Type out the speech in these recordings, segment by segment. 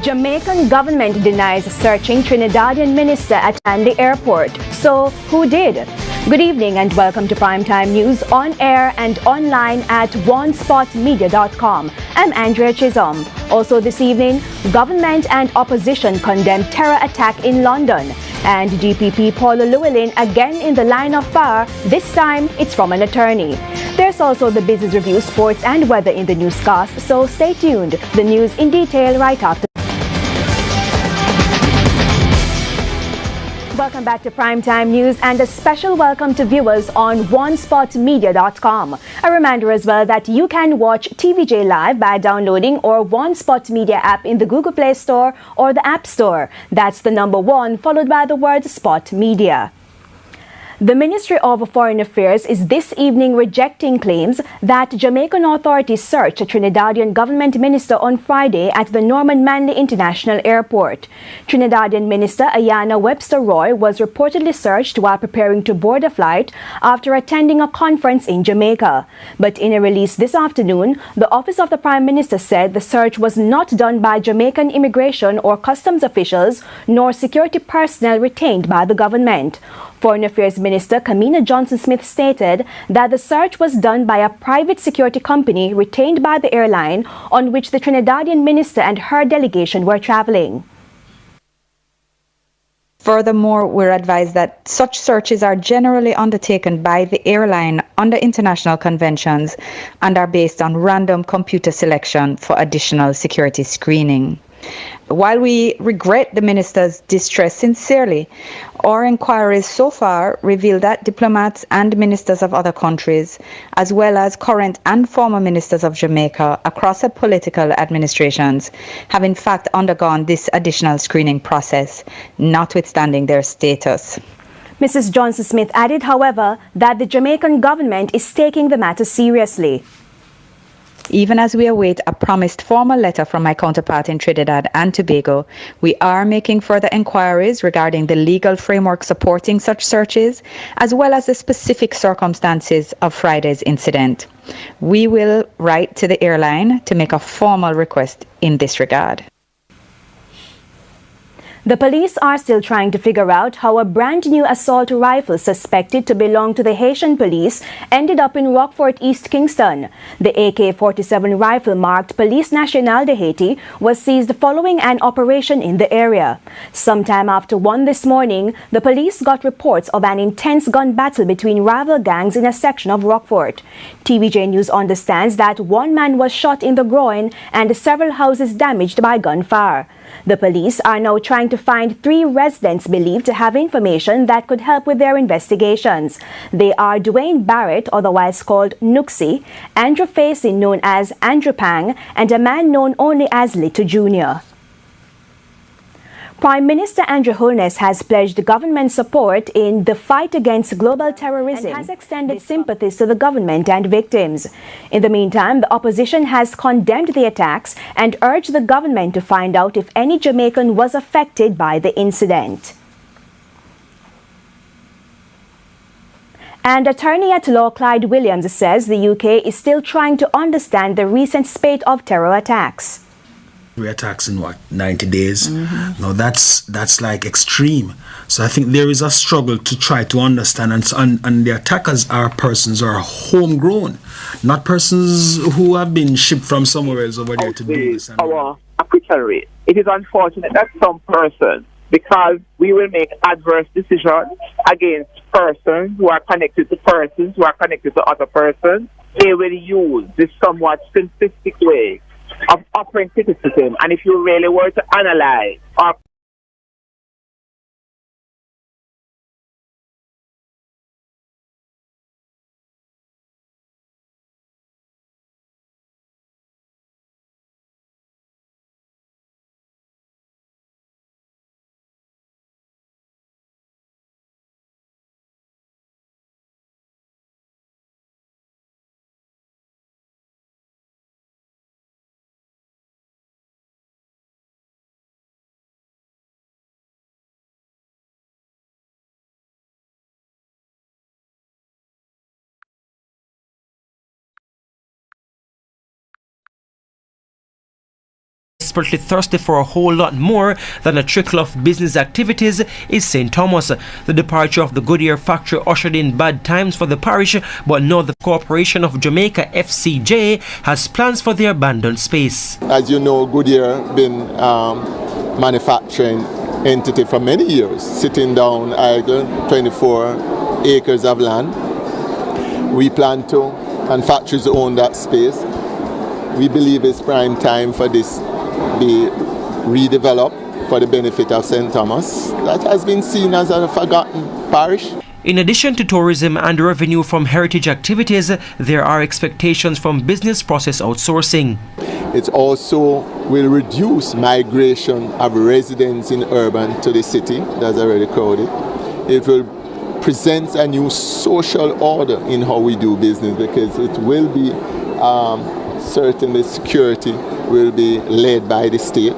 Jamaican government denies searching Trinidadian minister at Tandy Airport. So, who did? Good evening and welcome to Primetime News on air and online at onespotmedia.com. I'm Andrea Chisholm. Also this evening, government and opposition condemn terror attack in London. And DPP Paula Llewellyn again in the line of fire. This time, it's from an attorney. There's also the business review, sports and weather in the newscast, so stay tuned. The news in detail right after. Welcome back to Primetime News and a special welcome to viewers on onespotmedia.com. A reminder as well that you can watch TVJ Live by downloading our One Spot Media app in the Google Play Store or the App Store. That's the number 1 followed by the word Spot Media. The Ministry of Foreign Affairs is this evening rejecting claims that Jamaican authorities searched a Trinidadian government minister on Friday at the Norman Manley International Airport. Trinidadian Minister Ayanna Webster Roy was reportedly searched while preparing to board a flight after attending a conference in Jamaica. But in a release this afternoon, the Office of the Prime Minister said the search was not done by Jamaican immigration or customs officials nor security personnel retained by the government. Foreign Affairs Minister Kamina Johnson-Smith stated that the search was done by a private security company retained by the airline on which the Trinidadian minister and her delegation were traveling. Furthermore, we're advised that such searches are generally undertaken by the airline under international conventions and are based on random computer selection for additional security screening. While we regret the minister's distress sincerely, our inquiries so far reveal that diplomats and ministers of other countries, as well as current and former ministers of Jamaica across the political administrations, have in fact undergone this additional screening process, notwithstanding their status. Mrs. Johnson-Smith added, however, that the Jamaican government is taking the matter seriously. Even as we await a promised formal letter from my counterpart in Trinidad and Tobago, we are making further inquiries regarding the legal framework supporting such searches, as well as the specific circumstances of Friday's incident. We will write to the airline to make a formal request in this regard. The police are still trying to figure out how a brand new assault rifle suspected to belong to the Haitian police ended up in Rockfort, East Kingston. The AK-47 rifle marked Police Nationale de Haiti was seized following an operation in the area. Sometime after 1 this morning, the police got reports of an intense gun battle between rival gangs in a section of Rockfort. TVJ News understands that one man was shot in the groin and several houses damaged by gunfire. The police are now trying to find 3 residents believed to have information that could help with their investigations. They are Dwayne Barrett, otherwise called Nooksy, Andrew Facey, known as Andrew Pang, and a man known only as Lito Jr. Prime Minister Andrew Holness has pledged government support in the fight against global terrorism and has extended sympathies to the government and victims. In the meantime, the opposition has condemned the attacks and urged the government to find out if any Jamaican was affected by the incident. And attorney at law Clyde Williams says the UK is still trying to understand the recent spate of terror attacks. Attacks in what, 90 days? No, that's like extreme. So I think there is a struggle to try to understand, and the attackers are persons who are homegrown, not persons who have been shipped from somewhere else over there to do this. Our acquittal rate. It is unfortunate that some persons, because we will make adverse decisions against persons who are connected to persons who are connected to other persons, they will use this somewhat simplistic way of offering criticism. And if you really were to analyze or desperately thirsty for a whole lot more than a trickle of business activities is St. Thomas. The departure of the Goodyear factory ushered in bad times for the parish, but now the Corporation of Jamaica FCJ has plans for the abandoned space. As you know, Goodyear been manufacturing entity for many years, sitting down idle, 24 acres of land. We plan to, and factories own that space. We believe it's prime time for this be redeveloped for the benefit of St. Thomas. That has been seen as a forgotten parish. In addition to tourism and revenue from heritage activities, there are expectations from business process outsourcing. It also will reduce migration of residents in urban to the city that's already crowded. It will present a new social order in how we do business, because it will be certainly security will be led by the state.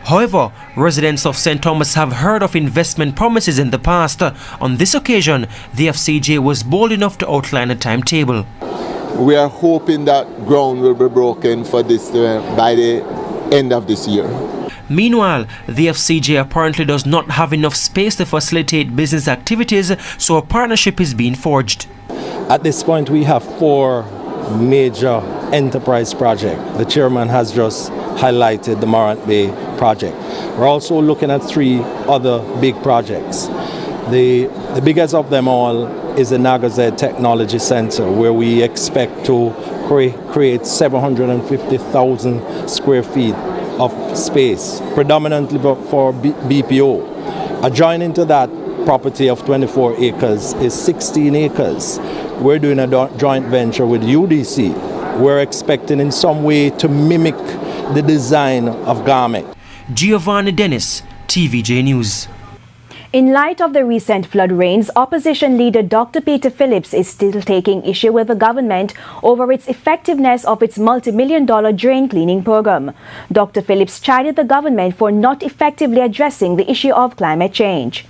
However, residents of St. Thomas have heard of investment promises in the past. On this occasion, the FCJ was bold enough to outline a timetable. We are hoping that ground will be broken for this by the end of this year. Meanwhile, the FCJ apparently does not have enough space to facilitate business activities, so a partnership is being forged. At this point, we have 4 major enterprise projects. The chairman has just highlighted the Morant Bay project. We're also looking at 3 other big projects. The biggest of them all is the Nagazed Technology Center, where we expect to create 750,000 square feet of space, predominantly for BPO. Adjoining to that property of 24 acres is 16 acres. We're doing a joint venture with UDC. We're expecting in some way to mimic the design of Garment. Giovanni Dennis, TVJ News. In light of the recent flood rains, opposition leader Dr. Peter Phillips is still taking issue with the government over its effectiveness of its multi-million-dollar drain cleaning program. Dr. Phillips chided the government for not effectively addressing the issue of climate change.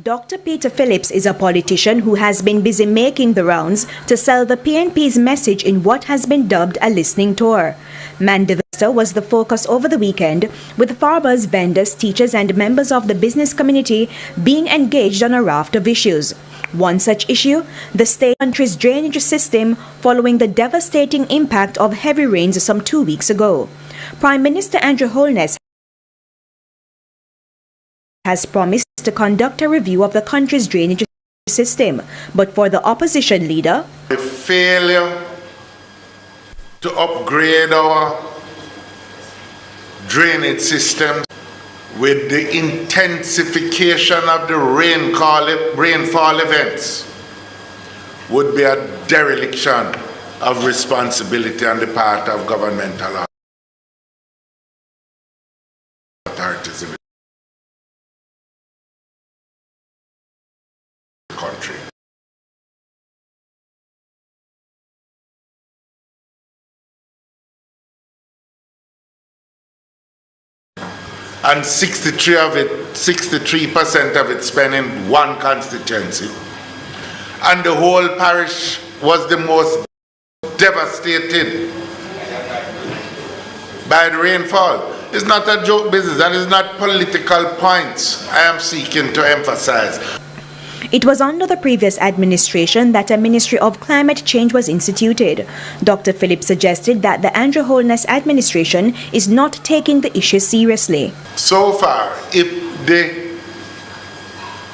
Dr. Peter Phillips is a politician who has been busy making the rounds to sell the PNP's message in what has been dubbed a listening tour. Mandevista was the focus over the weekend, with farmers, vendors, teachers and members of the business community being engaged on a raft of issues. One such issue, the state country's drainage system following the devastating impact of heavy rains some 2 weeks ago. Prime Minister Andrew Holness has promised to conduct a review of the country's drainage system, but for the opposition leader, the failure to upgrade our drainage system with the intensification of the rainfall events would be a dereliction of responsibility on the part of governmental authorities in the country. And 63% of it spent in one constituency. And the whole parish was the most devastated by the rainfall. It's not a joke business, and it's not political points I am seeking to emphasize. It was under the previous administration that a Ministry of Climate Change was instituted. Dr. Phillips suggested that the Andrew Holness administration is not taking the issue seriously. So far, if the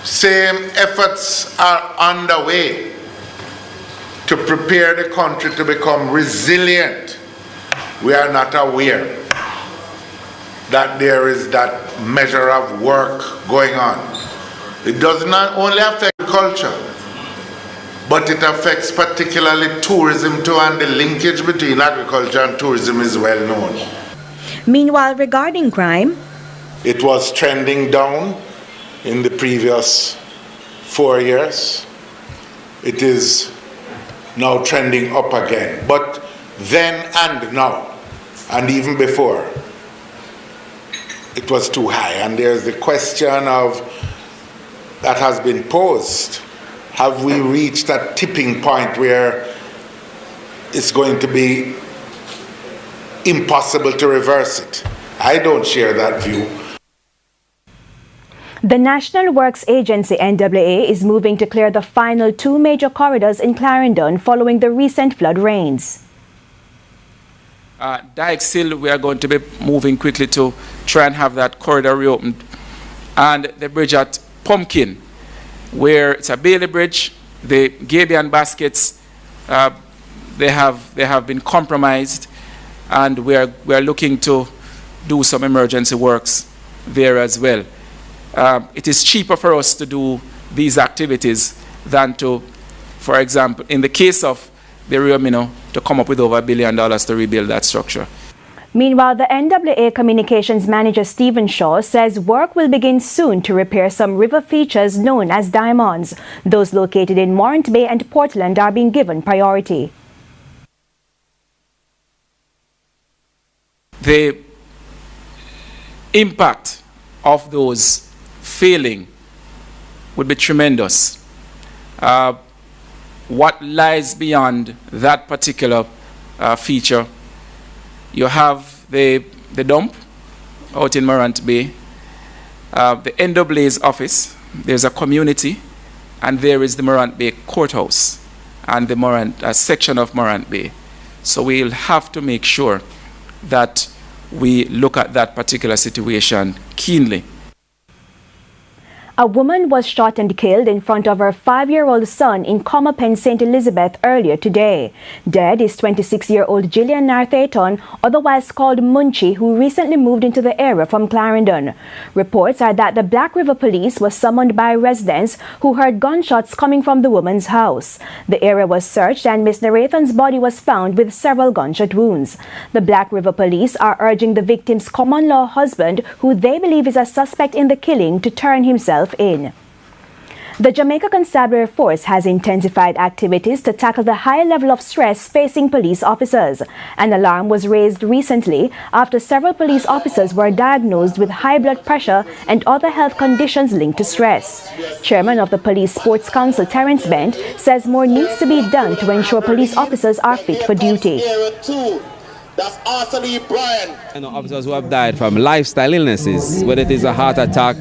same efforts are underway to prepare the country to become resilient, we are not aware that there is that measure of work going on. It does not only affect culture, but it affects particularly tourism too, and the linkage between agriculture and tourism is well known. Meanwhile, regarding crime, it was trending down in the previous 4 years. It is now trending up again. But then and now, and even before, it was too high. And there's the question of that has been posed. Have we reached a tipping point where it's going to be impossible to reverse it. I don't share that view. The National Works Agency, NWA, is moving to clear the final 2 major corridors in Clarendon following the recent flood rains. Dykes Hill, we are going to be moving quickly to try and have that corridor reopened. And the bridge at Pumpkin, where it's a Bailey bridge, the Gabion baskets, they have been compromised, and we are looking to do some emergency works there as well. It is cheaper for us to do these activities than to, for example, in the case of the Rio Minnow, to come up with over $1 billion to rebuild that structure. Meanwhile, the NWA Communications Manager Stephen Shaw says work will begin soon to repair some river features known as diamonds. Those located in Morant Bay and Portland are being given priority. The impact of those failing would be tremendous. What lies beyond that particular feature, you have the dump out in Morant Bay, the NWA's office, there's a community, and there is the Morant Bay Courthouse and the section of Morant Bay. So we'll have to make sure that we look at that particular situation keenly. A woman was shot and killed in front of her 5-year-old son in Comapen, St. Elizabeth earlier today. Dead is 26-year-old Gillian Narthaton, otherwise called Munchie, who recently moved into the area from Clarendon. Reports are that the Black River Police was summoned by residents who heard gunshots coming from the woman's house. The area was searched and Ms. Narthaton's body was found with several gunshot wounds. The Black River Police are urging the victim's common-law husband, who they believe is a suspect in the killing, to turn himself in. The Jamaica Constabulary Force has intensified activities to tackle the high level of stress facing police officers. An alarm was raised recently after several police officers were diagnosed with high blood pressure and other health conditions linked to stress. Chairman of the Police Sports Council, Terence Bent, says more needs to be done to ensure police officers are fit for duty. That's Arthur Lee Bryan. I know officers who have died from lifestyle illnesses, whether it is a heart attack,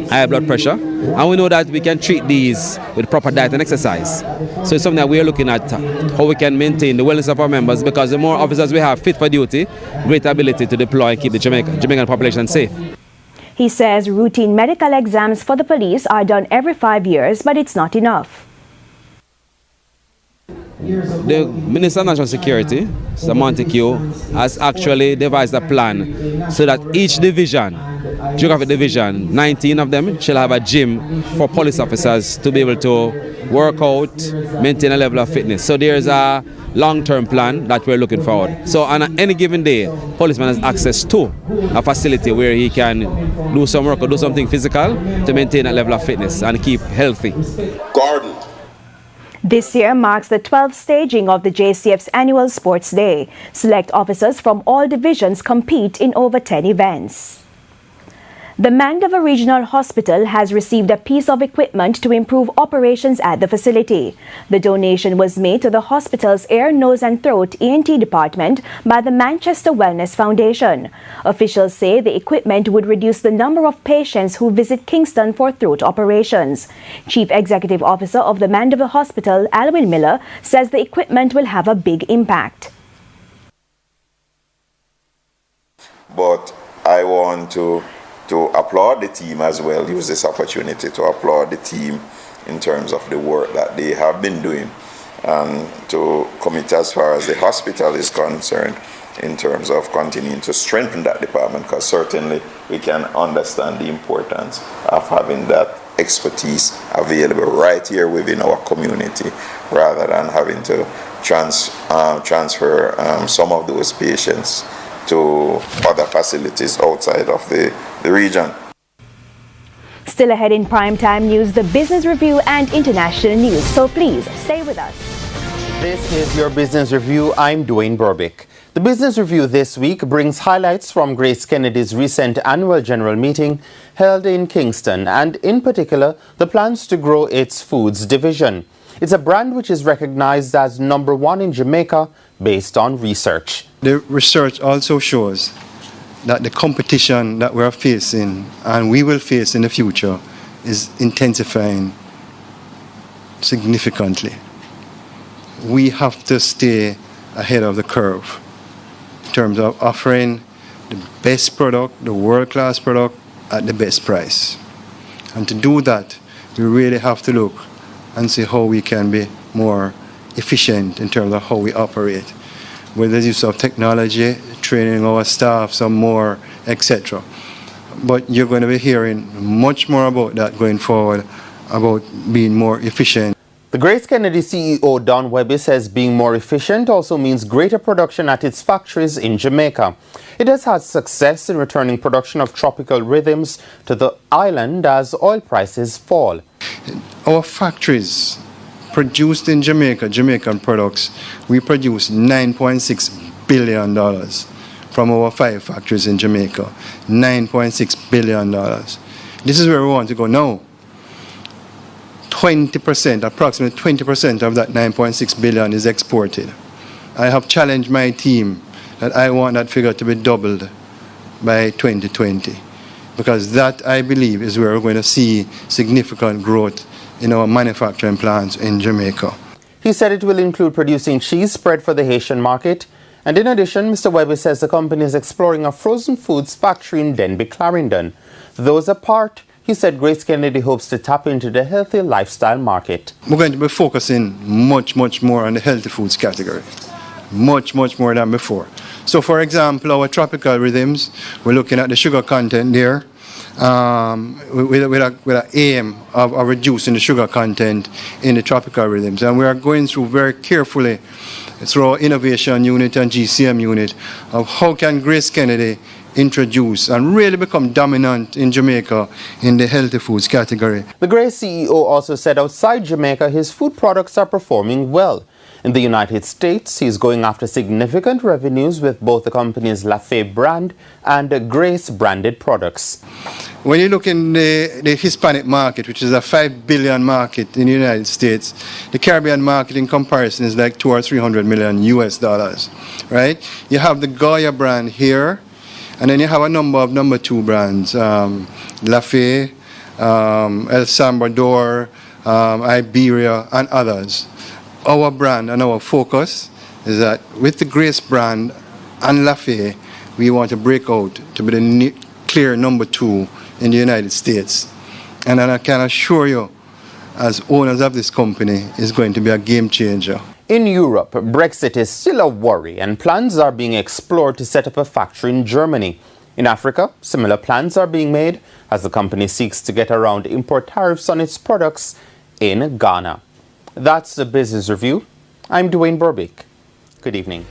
high blood pressure, and we know that we can treat these with proper diet and exercise. So it's something that we are looking at, how we can maintain the wellness of our members, because the more officers we have fit for duty, greater ability to deploy and keep the Jamaican population safe. He says routine medical exams for the police are done every 5 years, but it's not enough. The Minister of National Security, Sir Montague, has actually devised a plan so that each division, geographic division, 19 of them, shall have a gym for police officers to be able to work out, maintain a level of fitness. So there's a long-term plan that we're looking forward. So on any given day, policeman has access to a facility where he can do some work or do something physical to maintain a level of fitness and keep healthy. Gordon. This year marks the 12th staging of the JCF's annual Sports Day. Select officers from all divisions compete in over 10 events. The Mandava Regional Hospital has received a piece of equipment to improve operations at the facility. The donation was made to the hospital's Ear, Nose and Throat ENT department by the Manchester Wellness Foundation. Officials say the equipment would reduce the number of patients who visit Kingston for throat operations. Chief Executive Officer of the Mandava Hospital, Alwyn Miller, says the equipment will have a big impact. But I want to applaud the team as well, use this opportunity to applaud the team in terms of the work that they have been doing, and to commit as far as the hospital is concerned in terms of continuing to strengthen that department, because certainly we can understand the importance of having that expertise available right here within our community, rather than having to transfer some of those patients to other facilities outside of the region. Still ahead in primetime news, the business review and international news. So please stay with us. This is your business review. I'm Dwayne Burbick. The business review this week brings highlights from Grace Kennedy's recent annual general meeting held in Kingston, and in particular, the plans to grow its foods division. It's a brand which is recognized as #1 in Jamaica, based on research. The research also shows that the competition that we're facing and we will face in the future is intensifying significantly. We have to stay ahead of the curve in terms of offering the best product, the world-class product at the best price. And to do that, we really have to look and see how we can be more efficient in terms of how we operate, with the use of technology, training our staff some more, etc. But you're going to be hearing much more about that going forward, about being more efficient. The Grace Kennedy CEO Don Webby says being more efficient also means greater production at its factories in Jamaica. It has had success in returning production of tropical rhythms to the island as oil prices fall. Our factories produced in Jamaica, Jamaican products, we produce $9.6 billion from our 5 factories in Jamaica. $9.6 billion. This is where we want to go now. 20%, approximately 20% of that 9.6 billion is exported. I have challenged my team that I want that figure to be doubled by 2020, because that, I believe, is where we're going to see significant growth in our manufacturing plants in Jamaica. He said it will include producing cheese spread for the Haitian market. And in addition, Mr. Webby says the company is exploring a frozen foods factory in Denby, Clarendon. Those apart, he said Grace Kennedy hopes to tap into the healthy lifestyle market. We're going to be focusing much more on the healthy foods category. Much more than before. So, for example, our tropical rhythms, we're looking at the sugar content there with an aim of reducing the sugar content in the tropical rhythms. And we are going through very carefully through our innovation unit and GCM unit of how can Grace Kennedy introduce and really become dominant in Jamaica in the healthy foods category. The Grace CEO also said outside Jamaica his food products are performing well. In the United States, he's going after significant revenues with both the company's Lafay brand and Grace branded products. When you look in the Hispanic market, which is a $5 billion market in the United States, the Caribbean market in comparison is like $200 or $300 million US, right? You have the Goya brand here, and then you have a number of number 2 brands, Lafay, El Salvador, Iberia, and others. Our brand and our focus is that with the Grace brand and Lafay, we want to break out to be the clear number 2 in the United States. And I can assure you, as owners of this company, it's going to be a game changer. In Europe, Brexit is still a worry and plans are being explored to set up a factory in Germany. In Africa, similar plans are being made as the company seeks to get around import tariffs on its products in Ghana. That's the Business Review. I'm Dwayne Burbick. Good evening.